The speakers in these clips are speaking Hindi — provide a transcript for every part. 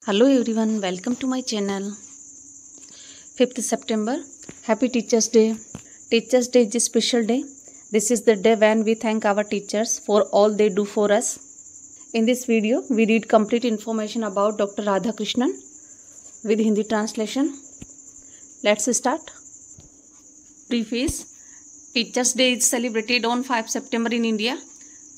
Hello everyone, welcome to my channel. 5th September, Happy Teachers Day. Teachers Day is a special day. This is the day when we thank our teachers for all they do for us. In this video, we read complete information about Dr. Radhakrishnan with Hindi translation. Let's start. Preface. Teachers Day is celebrated on 5 September in India.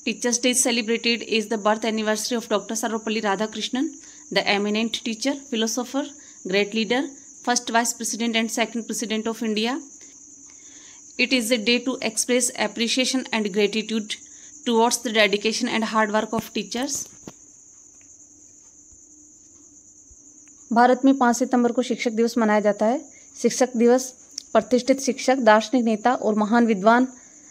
Teachers Day celebrated is the birth anniversary of Dr. Sarvepalli Radhakrishnan, the eminent teacher, philosopher, great leader, first Vice President and second President of India. It is a day to express appreciation and gratitude towards the dedication and hard work of teachers. Bharat में 5 सितंबर को शिक्षक दिवस मनाया जाता है। शिक्षक दिवस प्रतिष्ठित शिक्षक, दार्शनिक नेता और महान विद्वान,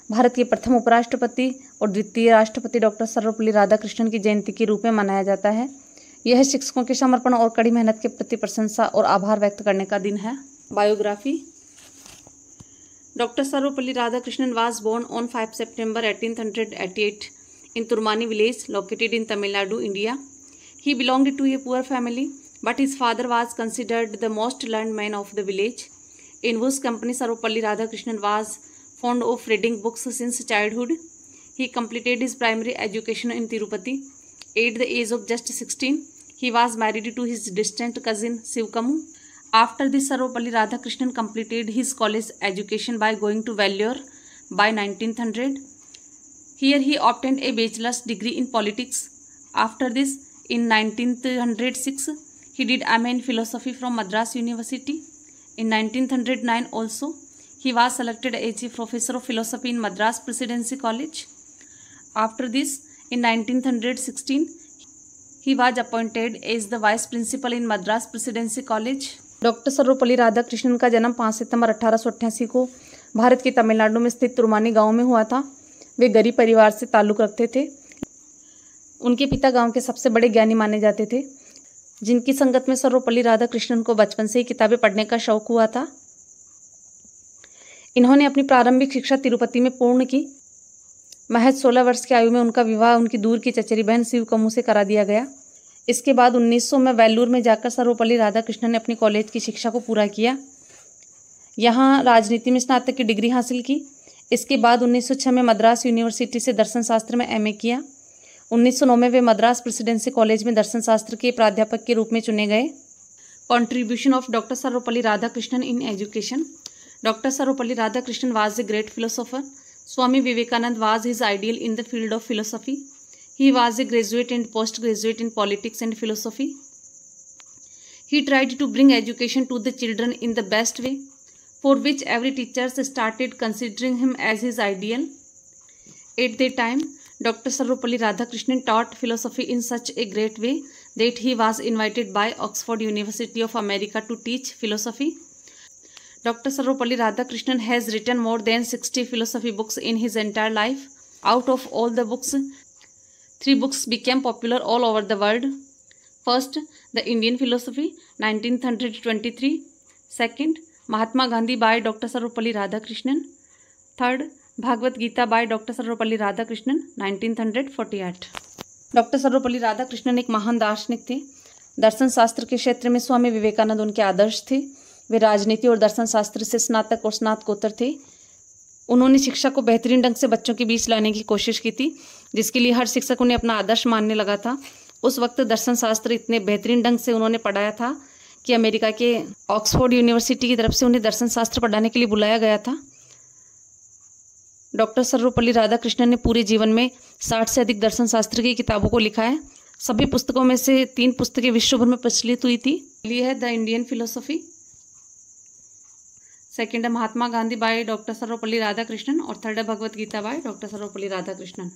भारत के प्रथम उपराष्ट्रपति और द्वितीय राष्ट्रपति डॉक्टर सर्वपल्ली राधाकृष्णन की जयंती के रूप में मनाया जाता है। यह शिक्षकों के समर्पण और कड़ी मेहनत के प्रति प्रशंसा और आभार व्यक्त करने का दिन है। Biography. Doctor Sarvepalli Radhakrishnan was born on 5 September 1888 in Turmani village located in Tamil Nadu, India. He belonged to a poor family, but his father was considered the most learned man of the village, in whose company Sarvepalli Radhakrishnan was fond of reading books since childhood. He completed his primary education in Tirupati. At the age of just 16, he was married to his distant cousin Sivkamu. After this, Sarvepalli Radhakrishnan completed his college education by going to Vellore by 1900. Here he obtained a bachelor's degree in politics. After this, in 1906, he did MA in philosophy from Madras University. In 1909 also, he was selected as a professor of philosophy in Madras Presidency College. After this, in 1916, he was appointed as the vice principal in Madras Presidency College. Doctor Sarvepalli Radhakrishnan का जन्म 5 सितंबर 1888 को भारत के तमिलनाडु में स्थित तुर्मानी गांव में हुआ था। वे गरीब परिवार से ताल्लुक़ रखते थे। उनके पिता गांव के सबसे बड़े ज्ञानी माने जाते थे, जिनकी संगत में सर्वपल्ली राधाकृष्णन को बचपन से ही किताबें पढ़ने का शौक हुआ था। इन्होंने अपनी प्रारंभिक शिक्षा तिरुपति में पूर्ण की। महज 16 वर्ष की आयु में उनका विवाह उनकी दूर की चचेरी बहन शिवकमू से करा दिया गया। इसके बाद 1900 में वेल्लूर में जाकर सर्वपल्ली राधाकृष्णन ने अपनी कॉलेज की शिक्षा को पूरा किया। यहाँ राजनीति में स्नातक की डिग्री हासिल की। इसके बाद 1906 में मद्रास यूनिवर्सिटी से दर्शन शास्त्र में MA किया। 1909 में वे मद्रास प्रेसिडेंसी कॉलेज में दर्शन शास्त्र के प्राध्यापक के रूप में चुने गए। Contribution of doctor Sarvepalli Radhakrishnan in education. Dr. Sarvepalli Radhakrishnan was a great philosopher. Swami Vivekananda was his ideal in the field of philosophy. He was a graduate and postgraduate in politics and philosophy. He tried to bring education to the children in the best way, for which every teacher started considering him as his ideal. At that time, Dr. Sarvepalli Radhakrishnan taught philosophy in such a great way that he was invited by Oxford University of America to teach philosophy. Dr. Sarvepalli Radhakrishnan has written more than 60 philosophy books in his entire life. Out of all the books, 3 books became popular all over the world. First, The Indian Philosophy, 1923. Second, Mahatma Gandhi by Dr. Sarvepalli Radhakrishnan. Third, Bhagavad Gita by Dr. Sarvepalli Radhakrishnan, 1948. Doctor Sarvepalli Radhakrishnan एक महान दार्शनिक थे। दर्शन शास्त्र के क्षेत्र में स्वामी विवेकानंद उनके आदर्श थे। वे राजनीति और दर्शन शास्त्र से स्नातक और स्नातकोत्तर थे। उन्होंने शिक्षा को बेहतरीन ढंग से बच्चों के बीच लाने की कोशिश की थी, जिसके लिए हर शिक्षक उन्हें अपना आदर्श मानने लगा था। उस वक्त दर्शन शास्त्र इतने बेहतरीन ढंग से उन्होंने पढ़ाया था कि अमेरिका के ऑक्सफोर्ड यूनिवर्सिटी की तरफ से उन्हें दर्शन शास्त्र पढ़ाने के लिए बुलाया गया था। डॉक्टर सर्वपल्ली राधाकृष्णन ने पूरे जीवन में 60 से अधिक दर्शन शास्त्र की किताबों को लिखा है। सभी पुस्तकों में से 3 पुस्तकें विश्व भर में प्रचलित हुई थी। पहली है द इंडियन फिलोसफी, सेकेंड है महात्मा गांधी बाय डॉक्टर सर्वपल्ली राधाकृष्णन और थर्ड है Bhagavad Gita by doctor Sarvepalli Radhakrishnan.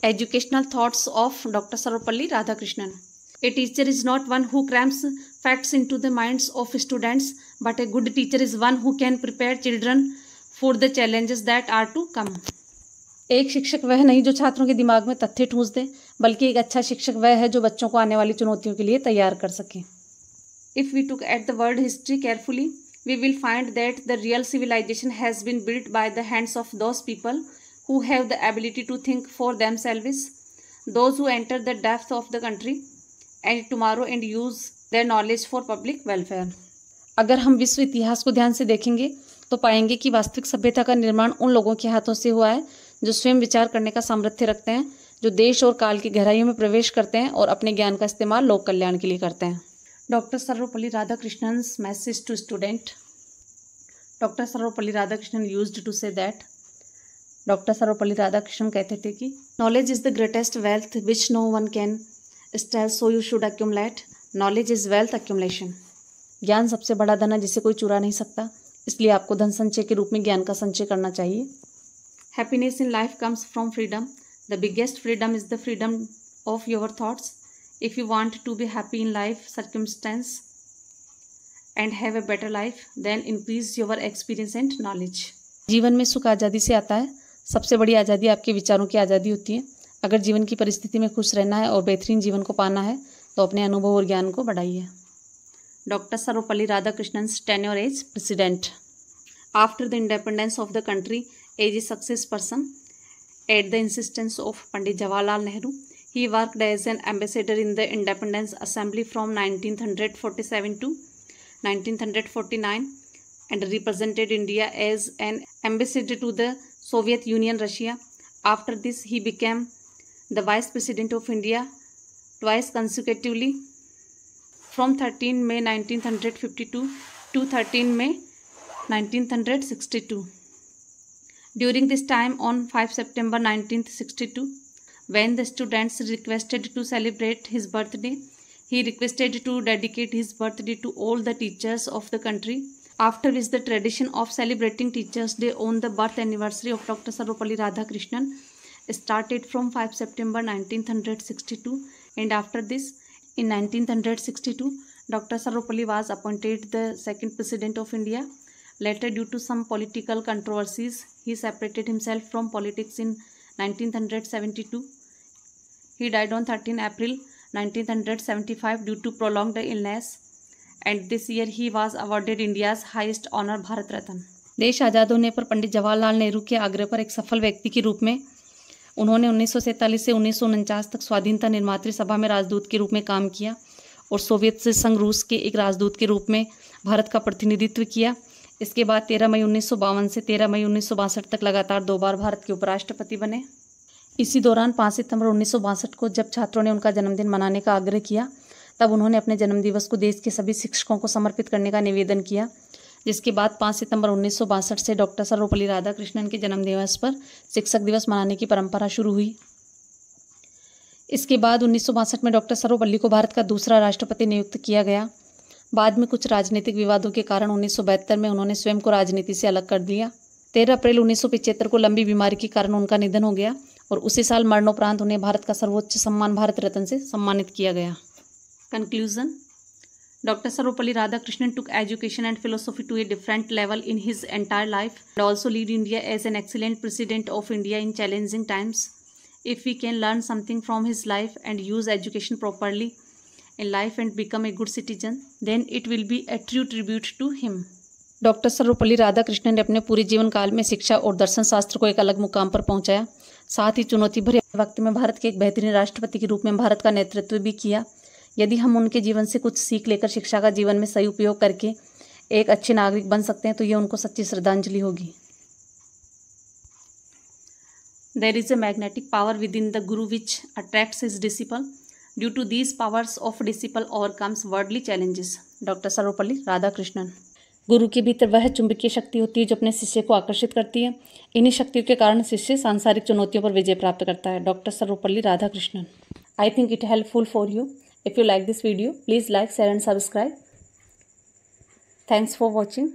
Educational thoughts of doctor Sarvepalli Radhakrishnan. A teacher is not one who crams facts into the minds of students, but a good teacher is one who can prepare children for the challenges that are to come. एक शिक्षक वह नहीं जो छात्रों के दिमाग में तथ्य ठूंस दे, बल्कि एक अच्छा शिक्षक वह है जो बच्चों को आने वाली चुनौतियों के लिए तैयार कर सके। If we took at the world history carefully, we will find that the real civilization has been built by the hands of those people who have the ability to think for themselves, those who enter the depth of the country and tomorrow and use their knowledge for public welfare. अगर हम विश्व इतिहास को ध्यान से देखेंगे तो पाएंगे कि वास्तविक सभ्यता का निर्माण उन लोगों के हाथों से हुआ है जो स्वयं विचार करने का सामर्थ्य रखते हैं, जो देश और काल की गहराइयों में प्रवेश करते हैं और अपने ज्ञान का इस्तेमाल लोक कल्याण के लिए करते हैं. Doctor Sarvepalli Radhakrishnan's message to student. Doctor Sarvepalli Radhakrishnan used to say that. Doctor Sarvepalli Radhakrishnan कहते थे कि knowledge is the greatest wealth which no one can steal, so you should accumulate. Knowledge is wealth accumulation. ज्ञान सबसे बड़ा धन है जिसे कोई चुरा नहीं सकता, इसलिए आपको धन संचय के रूप में ज्ञान का संचय करना चाहिए. Happiness in life comes from freedom. The biggest freedom is the freedom of your thoughts. If you want to be happy in life circumstance and have a better life, then increase your experience and knowledge. जीवन में सुख आज़ादी से आता है. सबसे बड़ी आज़ादी आपके विचारों की आज़ादी होती है. अगर जीवन की परिस्थिति में खुश रहना है और बेहतरीन जीवन को पाना है तो अपने अनुभव और ज्ञान को बढ़ाइए. Doctor Sarvepalli Radhakrishnan's tenure as president. After the independence of the country, as a success person at the insistence of Pandit Jawaharlal Nehru, he worked as an ambassador in the Independence Assembly from 1947 to 1949 and represented India as an ambassador to the Soviet Union, Russia. After this, he became the Vice President of India twice consecutively from 13 May 1952 to 13 May 1962. During this time, on 5 September 1962, when the students requested to celebrate his birthday, he requested to dedicate his birthday to all the teachers of the country. After which, the tradition of celebrating Teachers' Day on the birth anniversary of Dr. Sarvepalli Radhakrishnan started from 5 September 1962, and after this, in 1962, Dr. Sarvepalli was appointed the second President of India. Later, due to some political controversies, he separated himself from politics in 1972. He died on 13 April 1975 due to prolonged illness, and this year he was awarded India's highest honor, Bharat Ratna. देश आज़ाद होने पर पंडित जवाहरलाल नेहरू के आग्रह पर एक सफल व्यक्ति के रूप में उन्होंने 1947 से 1949 तक स्वाधीनता निर्मात्री सभा में राजदूत के रूप में काम किया और सोवियत संघ रूस के एक राजदूत के रूप में भारत का प्रतिनिधित्व किया. इसके बाद 13 मई 1952 से 13 मई 1962 तक लगातार 2 बार भारत के उपराष्ट्रपति बने. इसी दौरान 5 सितंबर 1962 को जब छात्रों ने उनका जन्मदिन मनाने का आग्रह किया, तब उन्होंने अपने जन्मदिवस को देश के सभी शिक्षकों को समर्पित करने का निवेदन किया, जिसके बाद 5 सितंबर 1962 से डॉक्टर सर्वपल्ली राधाकृष्णन के जन्मदिवस पर शिक्षक दिवस मनाने की परंपरा शुरू हुई. इसके बाद 1962 में डॉक्टर सर्वपल्ली को भारत का दूसरा राष्ट्रपति नियुक्त किया गया. बाद में कुछ राजनीतिक विवादों के कारण 1972 में उन्होंने स्वयं को राजनीति से अलग कर दिया. 13 अप्रैल 1975 को लंबी बीमारी के कारण उनका निधन हो गया और उसी साल मरणोपरांत उन्हें भारत का सर्वोच्च सम्मान भारत रत्न से सम्मानित किया गया. Conclusion. Dr. Sarvepalli Radhakrishnan took education and philosophy to a different level in his entire life and also lead India as an excellent president of India in challenging times. If we can learn something from his life and use education properly in life and become a good citizen, then it will be a true tribute to him. Doctor Sarvepalli Radhakrishnan ने अपने पूरे जीवन काल में शिक्षा और दर्शन शास्त्र को एक अलग मुकाम पर पहुंचाया. साथ ही चुनौती भरे वक्त में भारत के एक बेहतरीन राष्ट्रपति के रूप में भारत का नेतृत्व भी किया. यदि हम उनके जीवन से कुछ सीख लेकर शिक्षा का जीवन में सही उपयोग करके एक अच्छे नागरिक बन सकते हैं तो ये उनको सच्ची श्रद्धांजलि होगी. There is a magnetic power within the Guru which attracts his disciple. Due to these powers of disciple overcomes worldly challenges. Doctor Sarvepalli Radhakrishnan. गुरु के भीतर वह चुंबकीय शक्ति होती है जो अपने शिष्य को आकर्षित करती है. इन्हीं शक्तियों के कारण शिष्य सांसारिक चुनौतियों पर विजय प्राप्त करता है. Doctor Sarvepalli Radhakrishnan. I think it helpful for you. If you like this video, please like, share and subscribe. Thanks for watching.